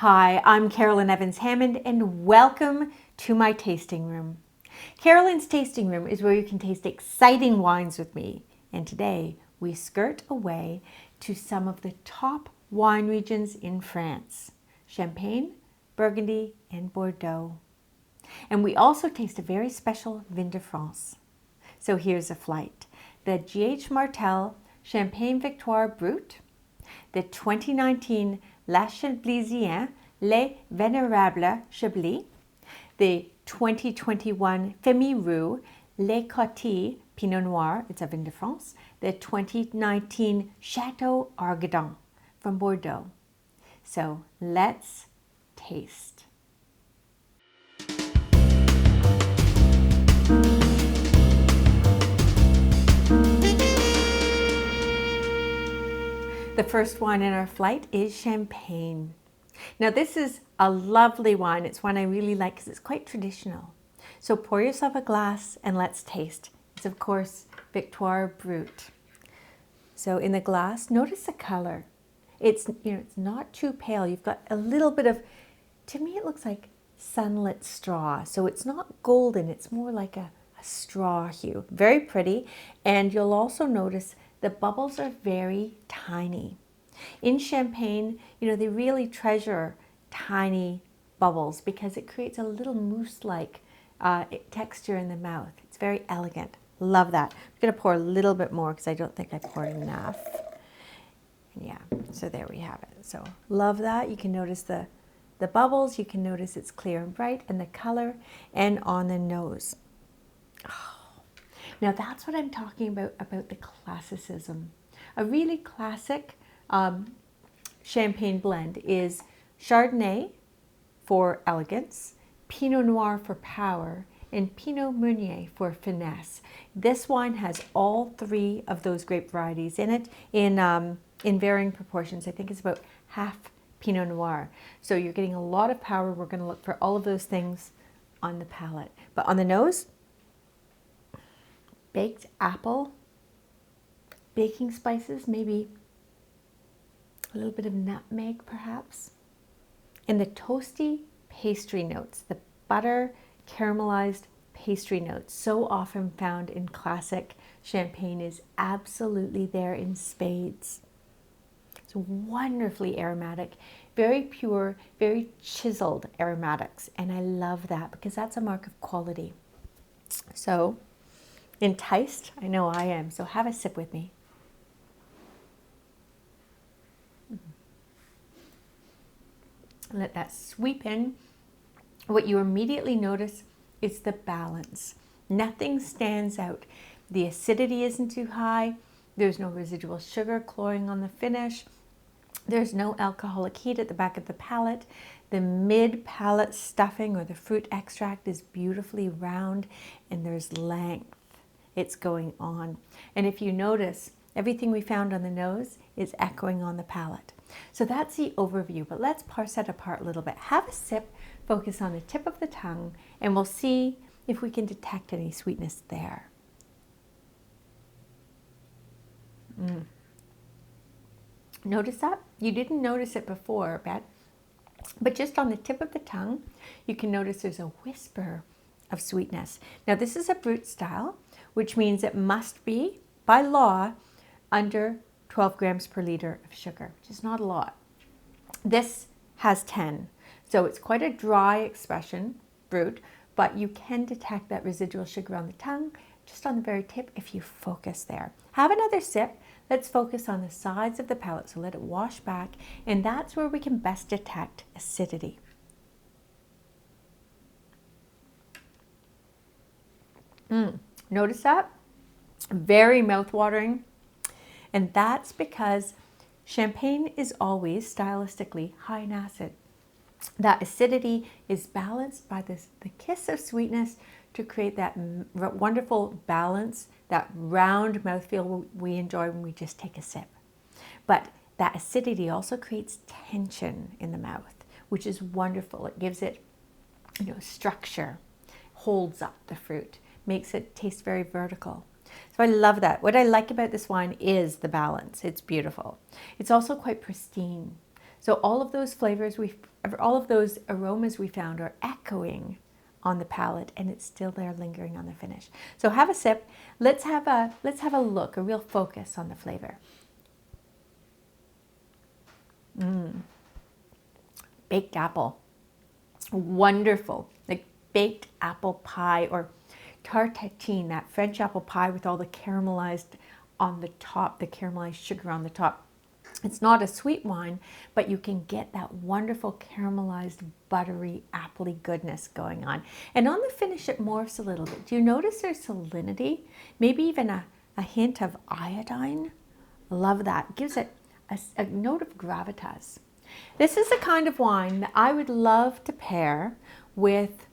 Hi, I'm Carolyn Evans-Hammond and welcome to my tasting room. Carolyn's tasting room is where you can taste exciting wines with me. And today we skirt away to some of the top wine regions in France: Champagne, Burgundy, and Bordeaux. And we also taste a very special Vin de France. So here's a flight: the GH Martel Champagne Victoire Brut, the 2019 La Chablisienne Les Vénérables Chablis, the 2021 Famille Roux Les Côtilles Pinot Noir, it's a Vin de France, the 2019 Château Argadens from Bordeaux. So let's taste. The first wine in our flight is Champagne. Now this is a lovely wine. It's one I really like because it's quite traditional. So pour yourself a glass and let's taste. It's of course Victoire Brut. So in the glass, notice the color. It's not too pale. You've got a little bit of, to me it looks like sunlit straw. So it's not golden, it's more like a straw hue. Very pretty. And you'll also notice the bubbles are very tiny. In Champagne, they really treasure tiny bubbles because it creates a little mousse-like texture in the mouth. It's very elegant. Love that. I'm going to pour a little bit more because I don't think I poured enough. Yeah, so there we have it. So love that. You can notice the bubbles. You can notice it's clear and bright, and the color, and on the nose. Now that's what I'm talking about the classicism. A really classic Champagne blend is Chardonnay for elegance, Pinot Noir for power, and Pinot Meunier for finesse. This wine has all three of those grape varieties in it in varying proportions. I think it's about half Pinot Noir. So you're getting a lot of power. We're going to look for all of those things on the palate. But on the nose, baked apple, baking spices, maybe a little bit of nutmeg perhaps. And the toasty pastry notes, the butter caramelized pastry notes, so often found in classic Champagne, is absolutely there in spades. It's wonderfully aromatic, very pure, very chiseled aromatics. And I love that because that's a mark of quality. So enticed? I know I am. So have a sip with me. Let that sweep in. What you immediately notice is the balance. Nothing stands out. The acidity isn't too high. There's no residual sugar cloying on the finish. There's no alcoholic heat at the back of the palate. The mid-palate stuffing or the fruit extract is beautifully round, and there's length. It's going on. And if you notice, everything we found on the nose is echoing on the palate. So that's the overview, but let's parse that apart a little bit. Have a sip, focus on the tip of the tongue, and we'll see if we can detect any sweetness there. Notice that? You didn't notice it before, I bet. But just on the tip of the tongue, you can notice there's a whisper of sweetness. Now this is a Brut style, which means it must be, by law, under 12 grams per liter of sugar, which is not a lot. This has 10, so it's quite a dry expression, Brut, but you can detect that residual sugar on the tongue, just on the very tip if you focus there. Have another sip. Let's focus on the sides of the palate, so let it wash back, and that's where we can best detect acidity. Notice that? Very mouth-watering. And that's because Champagne is always stylistically high in acid. That acidity is balanced by the kiss of sweetness to create that wonderful balance, that round mouthfeel we enjoy when we just take a sip. But that acidity also creates tension in the mouth, which is wonderful. It gives it, structure, holds up the fruit, makes it taste very vertical. So I love that. What I like about this wine is the balance. It's beautiful. It's also quite pristine. So all of those flavors we've all of those aromas we found are echoing on the palate, and it's still there lingering on the finish. So have a sip. Let's have a look, a real focus on the flavor. Baked apple. Wonderful. Like baked apple pie or tartatine, that French apple pie with all the caramelized on the top, the caramelized sugar on the top. It's not a sweet wine, but you can get that wonderful caramelized, buttery, appley goodness going on. And on the finish, it morphs a little bit. Do you notice there's salinity? Maybe even a hint of iodine? Love that. It gives it a note of gravitas. This is the kind of wine that I would love to pair with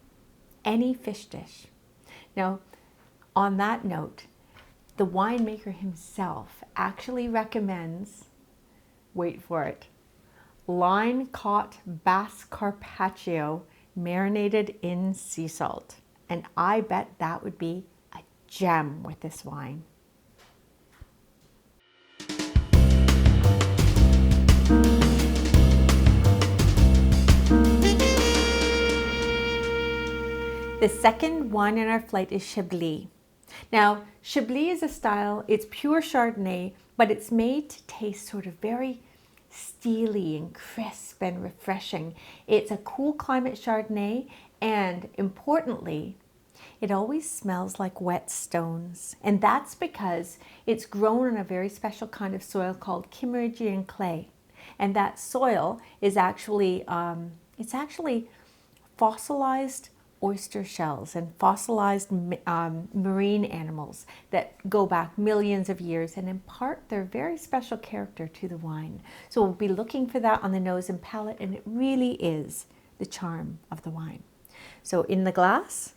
any fish dish. Now, on that note, the winemaker himself actually recommends, wait for it, line-caught bass carpaccio marinated in sea salt. And I bet that would be a gem with this wine. The second wine in our flight is Chablis. Now, Chablis is a style, it's pure Chardonnay, but it's made to taste sort of very steely and crisp and refreshing. It's a cool climate Chardonnay, and importantly, it always smells like wet stones. And that's because it's grown in a very special kind of soil called Kimmeridgian clay. And that soil is actually, fossilized oyster shells and fossilized marine animals that go back millions of years and impart their very special character to the wine. So we'll be looking for that on the nose and palate, and it really is the charm of the wine. So in the glass,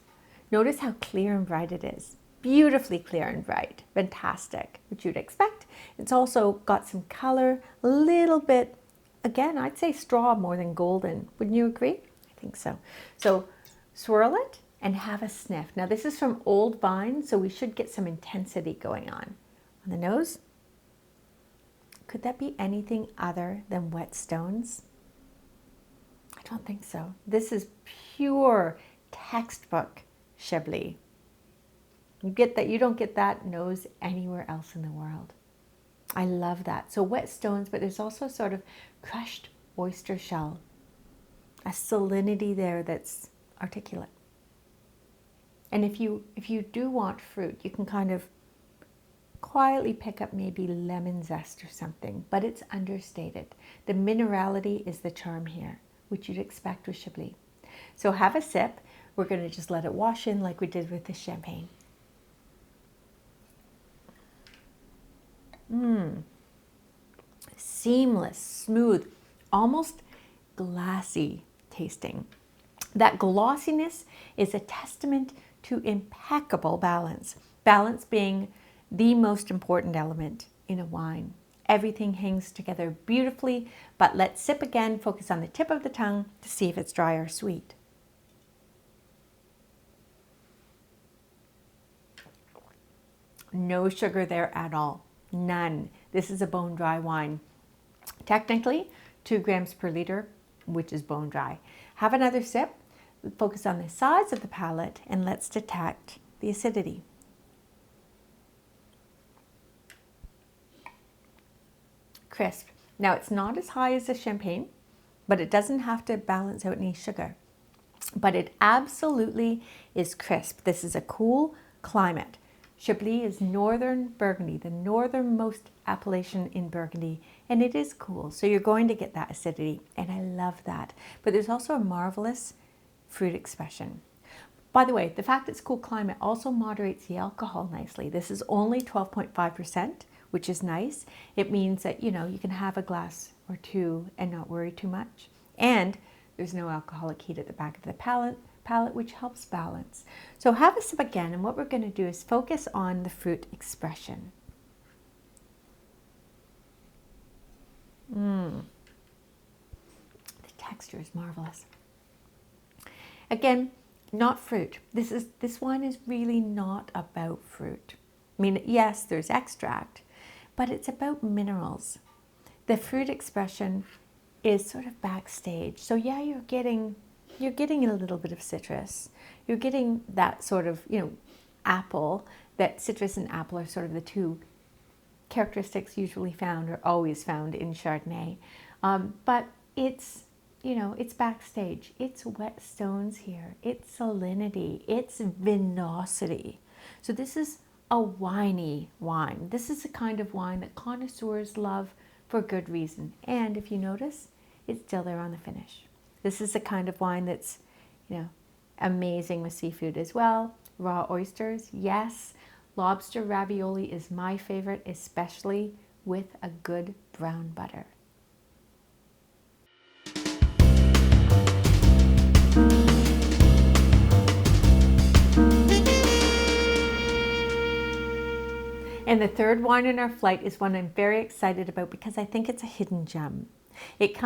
notice how clear and bright it is. Beautifully clear and bright. Fantastic, which you'd expect. It's also got some color, a little bit, again, I'd say straw more than golden. Wouldn't you agree? I think so. So swirl it and have a sniff. Now this is from old vine, so we should get some intensity going on. On the nose, could that be anything other than wet stones? I don't think so. This is pure textbook Chablis. You get that, you don't get that nose anywhere else in the world. I love that. So wet stones, but there's also sort of crushed oyster shell, a salinity there that's articulate. And if you do want fruit, you can kind of quietly pick up maybe lemon zest or something, but it's understated. The minerality is the charm here, which you'd expect with Chablis. So have a sip. We're going to just let it wash in like we did with the champagne. Seamless, smooth, almost glassy tasting. That glossiness is a testament to impeccable balance. Balance being the most important element in a wine. Everything hangs together beautifully, but let's sip again, focus on the tip of the tongue to see if it's dry or sweet. No sugar there at all, none. This is a bone dry wine. Technically, 2 grams per liter, which is bone dry. Have another sip. Focus on the sides of the palate and let's detect the acidity. Crisp. Now it's not as high as the champagne, but it doesn't have to balance out any sugar. But it absolutely is crisp. This is a cool climate. Chablis is northern Burgundy, the northernmost appellation in Burgundy, and it is cool. So you're going to get that acidity, and I love that. But there's also a marvelous fruit expression. By the way, the fact it's cool climate also moderates the alcohol nicely. This is only 12.5%, which is nice. It means that, you know, you can have a glass or two and not worry too much. And there's no alcoholic heat at the back of the palate, which helps balance. So have a sip again, and what we're going to do is focus on the fruit expression. The texture is marvelous. Again, not fruit. This wine is really not about fruit. I mean, yes, there's extract, but it's about minerals. The fruit expression is sort of backstage. So yeah, you're getting a little bit of citrus. You're getting that sort of, apple, that citrus and apple are sort of the two characteristics usually found or always found in Chardonnay. But it's, it's backstage. It's wet stones here. It's salinity. It's vinosity. So this is a winey wine. This is the kind of wine that connoisseurs love for good reason. And if you notice, it's still there on the finish. This is the kind of wine that's, amazing with seafood as well. Raw oysters, yes. Lobster ravioli is my favorite, especially with a good brown butter. And the third wine in our flight is one I'm very excited about because I think it's a hidden gem. It's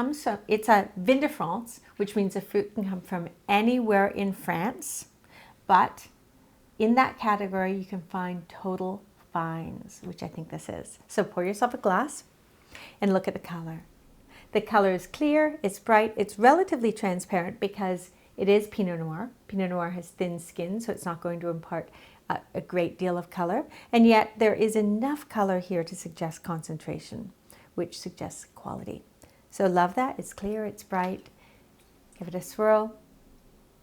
a vin de France, which means the fruit can come from anywhere in France, but in that category you can find total fines, which I think this is. So pour yourself a glass and look at the color. The color is clear, it's bright, it's relatively transparent because it is Pinot Noir. Pinot Noir has thin skin, so it's not going to impart a great deal of color, and yet there is enough color here to suggest concentration, which suggests quality. So love that. It's clear, it's bright. Give it a swirl.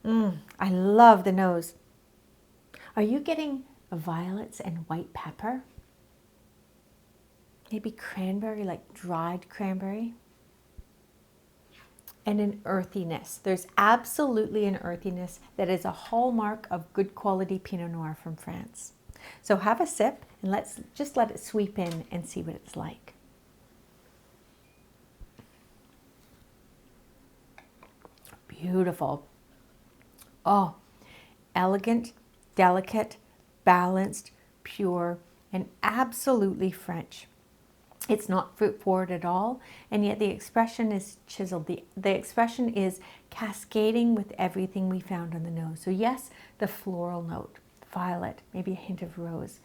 I love the nose. Are you getting violets and white pepper? Maybe cranberry, like dried cranberry? And an earthiness. There's absolutely an earthiness that is a hallmark of good quality Pinot Noir from France. So have a sip and let's just let it sweep in and see what it's like. Beautiful. Oh, elegant, delicate, balanced, pure, and absolutely French. It's not fruit forward at all, and yet the expression is chiseled. The expression is cascading with everything we found on the nose. So yes, the floral note, violet, maybe a hint of rose,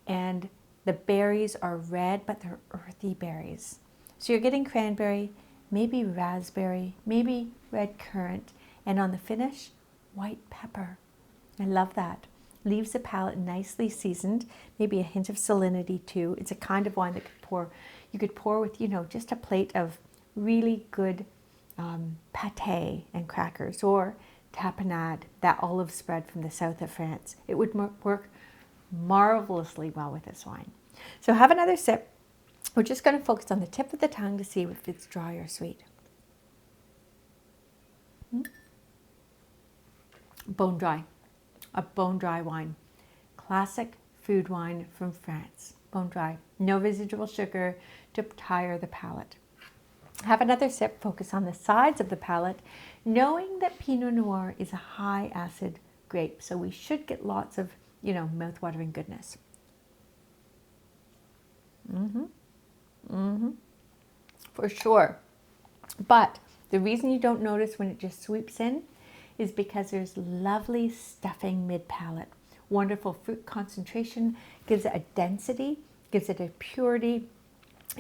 and the berries are red, but they're earthy berries. So you're getting cranberry, maybe raspberry, maybe red currant, and on the finish, white pepper. I love that. Leaves the palate nicely seasoned, maybe a hint of salinity too. It's a kind of wine that you could pour with, just a plate of really good pâté and crackers, or tapenade, that olive spread from the south of France. It would work marvelously well with this wine. So have another sip. We're just going to focus on the tip of the tongue to see if it's dry or sweet. Bone dry. A bone dry wine. Classic food wine from France. Bone dry. No residual sugar to tire the palate. Have another sip. Focus on the sides of the palate, knowing that Pinot Noir is a high acid grape. So we should get lots of, mouth-watering goodness. For sure. But the reason you don't notice when it just sweeps in is because there's lovely stuffing mid-palate. Wonderful fruit concentration, gives it a density, gives it a purity,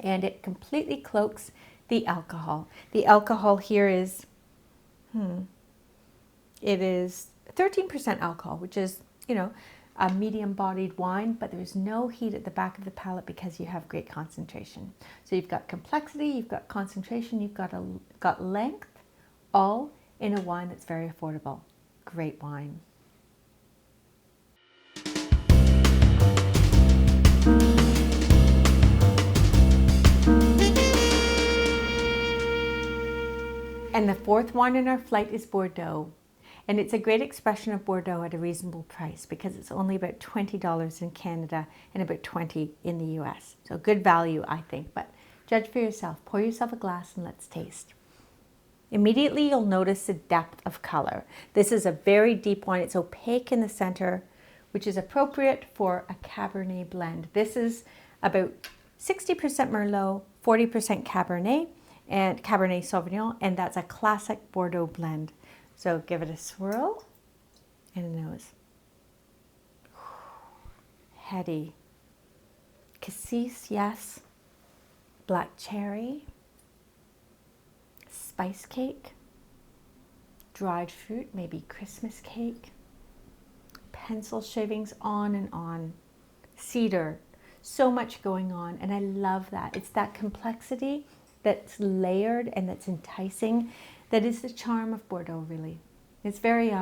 and it completely cloaks the alcohol. The alcohol here is, it is 13% alcohol, which is, a medium-bodied wine, but there's no heat at the back of the palate because you have great concentration. So you've got complexity, you've got concentration, you've got length, all in a wine that's very affordable. Great wine. And the fourth wine in our flight is Bordeaux. And it's a great expression of Bordeaux at a reasonable price because it's only about $20 in Canada and about $20 in the US. So good value, I think, but judge for yourself. Pour yourself a glass and let's taste. Immediately you'll notice the depth of color. This is a very deep wine. It's opaque in the center, which is appropriate for a Cabernet blend. This is about 60% Merlot, 40% Cabernet and Cabernet Sauvignon, and that's a classic Bordeaux blend. So give it a swirl and a nose. Heady. Cassis, yes. Black cherry. spice cake, dried fruit, maybe Christmas cake, pencil shavings, on and on, cedar, so much going on, and I love that. It's that complexity that's layered and that's enticing that is the charm of Bordeaux, really. It's very,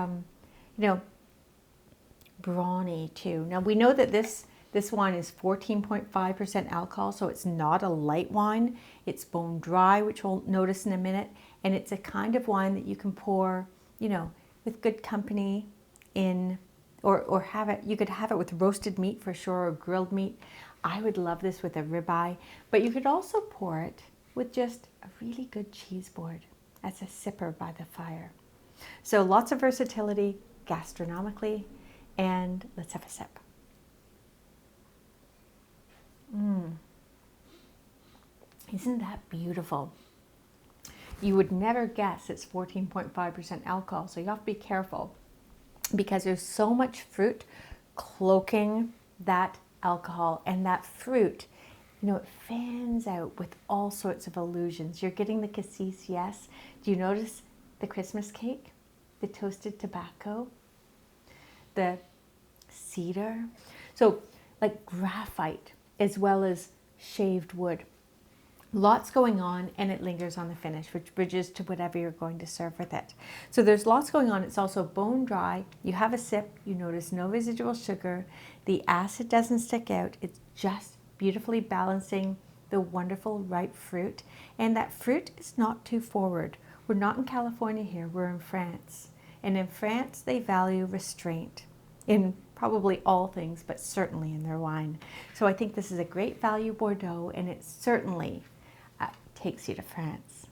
brawny too. Now we know that this wine is 14.5% alcohol, so it's not a light wine. It's bone dry, which we'll notice in a minute, and it's a kind of wine that you can pour, with good company in, or have it. You could have it with roasted meat for sure, or grilled meat. I would love this with a ribeye, but you could also pour it with just a really good cheese board as a sipper by the fire. So lots of versatility gastronomically, and let's have a sip. Isn't that beautiful? You would never guess it's 14.5% alcohol, so you have to be careful because there's so much fruit cloaking that alcohol, and that fruit, it fans out with all sorts of illusions. You're getting the cassis, yes. Do you notice the Christmas cake, the toasted tobacco, the cedar? So like graphite as well as shaved wood. Lots going on, and it lingers on the finish, which bridges to whatever you're going to serve with it. So there's lots going on. It's also bone dry. You have a sip, you notice no residual sugar. The acid doesn't stick out. It's just beautifully balancing the wonderful ripe fruit. And that fruit is not too forward. We're not in California here, we're in France. And in France, they value restraint in probably all things, but certainly in their wine. So I think this is a great value Bordeaux, and it certainly takes you to France.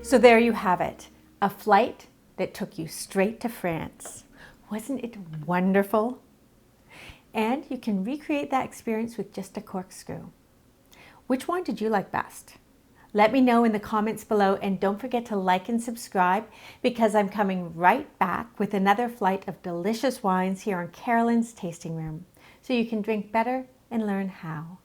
So there you have it, a flight that took you straight to France. Wasn't it wonderful? And you can recreate that experience with just a corkscrew. Which wine did you like best? Let me know in the comments below, and don't forget to like and subscribe because I'm coming right back with another flight of delicious wines here on Carolyn's Tasting Room, so you can drink better and learn how.